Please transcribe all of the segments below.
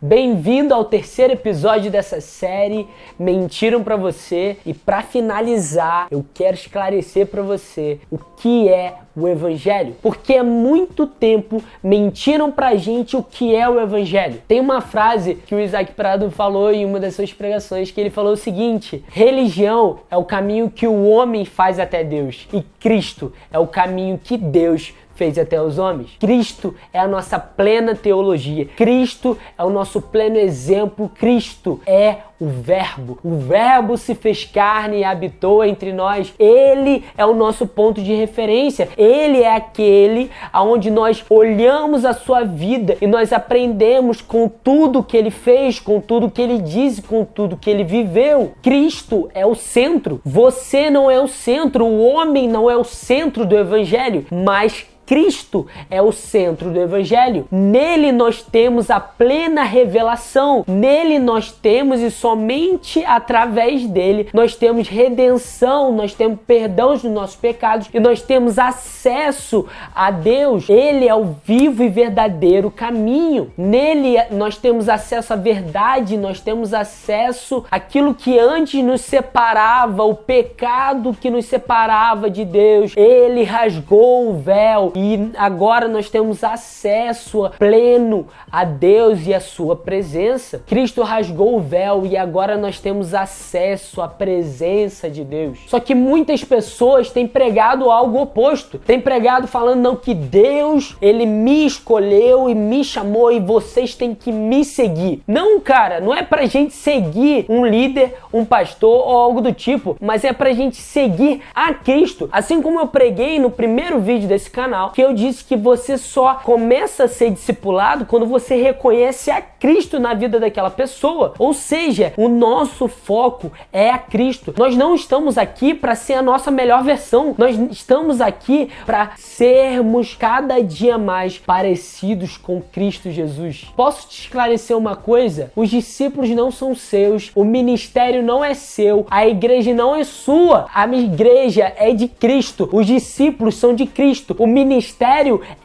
Bem-vindo ao terceiro episódio dessa série Mentiram pra Você, e para finalizar eu quero esclarecer para você o que é o Evangelho, porque há muito tempo mentiram pra gente o que é o Evangelho. Tem uma frase que o Isaac Prado falou em uma das suas pregações, que ele falou o seguinte: religião é o caminho que o homem faz até Deus, e Cristo é o caminho que Deus fez até os homens. Cristo é a nossa plena teologia. Cristo é o nosso pleno exemplo. Cristo é o Verbo. O Verbo se fez carne e habitou entre nós. Ele é o nosso ponto de referência. Ele é aquele aonde nós olhamos a sua vida e nós aprendemos com tudo que ele fez, com tudo que ele disse, com tudo que ele viveu. Cristo é o centro. Você não é o centro. O homem não é o centro do Evangelho, mas Cristo é o centro do Evangelho. Nele nós temos a plena revelação. Nele nós temos, e somente através dele, nós temos redenção, nós temos perdão dos nossos pecados e nós temos acesso a Deus. Ele é o vivo e verdadeiro caminho. Nele nós temos acesso à verdade, nós temos acesso àquilo que antes nos separava, o pecado que nos separava de Deus. Ele rasgou o véu. E agora nós temos acesso pleno a Deus e a sua presença. Cristo rasgou o véu e agora nós temos acesso à presença de Deus. Só que muitas pessoas têm pregado algo oposto. Têm pregado falando, não, que Deus, ele me escolheu e me chamou e vocês têm que me seguir. Não, cara, não é pra gente seguir um líder, um pastor ou algo do tipo, mas é pra gente seguir a Cristo. Assim como eu preguei no primeiro vídeo desse canal, que eu disse que você só começa a ser discipulado quando você reconhece a Cristo na vida daquela pessoa. Ou seja, o nosso foco é a Cristo. Nós não estamos aqui para ser a nossa melhor versão. Nós estamos aqui para sermos cada dia mais parecidos com Cristo Jesus. Posso te esclarecer uma coisa? Os discípulos não são seus, o ministério não é seu, a igreja não é sua. A minha igreja é de Cristo, os discípulos são de Cristo, o ministério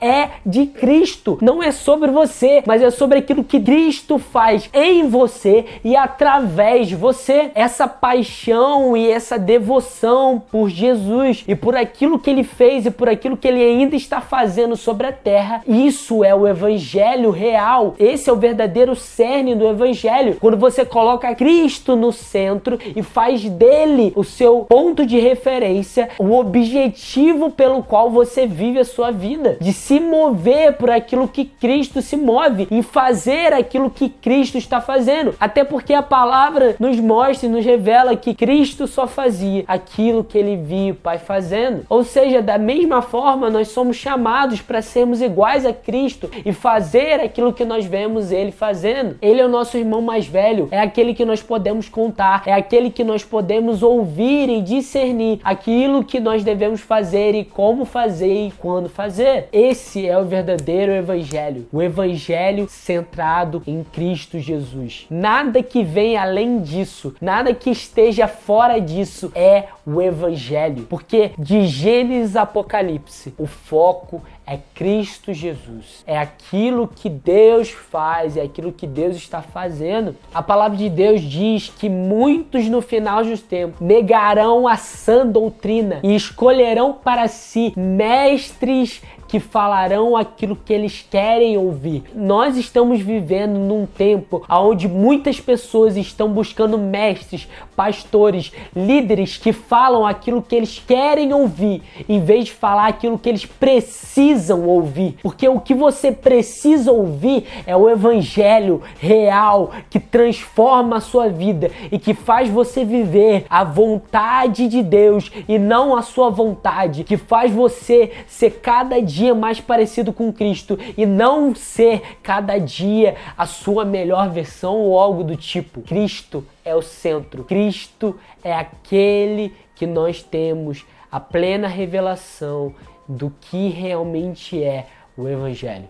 é de Cristo. Não é sobre você, mas é sobre aquilo que Cristo faz em você e através de você. Essa paixão e essa devoção por Jesus e por aquilo que ele fez e por aquilo que ele ainda está fazendo sobre a terra, isso é o Evangelho real. Esse é o verdadeiro cerne do Evangelho. Quando você coloca Cristo no centro e faz dele o seu ponto de referência, o objetivo pelo qual você vive a sua vida, de se mover por aquilo que Cristo se move e fazer aquilo que Cristo está fazendo. Até porque a palavra nos mostra e nos revela que Cristo só fazia aquilo que ele via o Pai fazendo. Ou seja, da mesma forma, nós somos chamados para sermos iguais a Cristo e fazer aquilo que nós vemos ele fazendo. Ele é o nosso irmão mais velho, é aquele que nós podemos contar, é aquele que nós podemos ouvir e discernir aquilo que nós devemos fazer e como fazer e quando fazer. Esse é o verdadeiro Evangelho, o Evangelho centrado em Cristo Jesus. Nada que venha além disso, nada que esteja fora disso é o Evangelho, porque de Gênesis a Apocalipse, o foco é Cristo Jesus. É aquilo que Deus faz, é aquilo que Deus está fazendo. A palavra de Deus diz que muitos no final dos tempos negarão a sã doutrina e escolherão para si mestres que falarão aquilo que eles querem ouvir. Nós estamos vivendo num tempo onde muitas pessoas estão buscando mestres, pastores, líderes que falam aquilo que eles querem ouvir, em vez de falar aquilo que eles precisam ouvir. Porque o que você precisa ouvir é o Evangelho real, que transforma a sua vida e que faz você viver a vontade de Deus e não a sua vontade, que faz você ser cada dia mais parecido com Cristo e não ser cada dia a sua melhor versão ou algo do tipo. Cristo é o centro. Cristo é aquele que nós temos a plena revelação do que realmente é o Evangelho.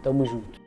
Tamo junto.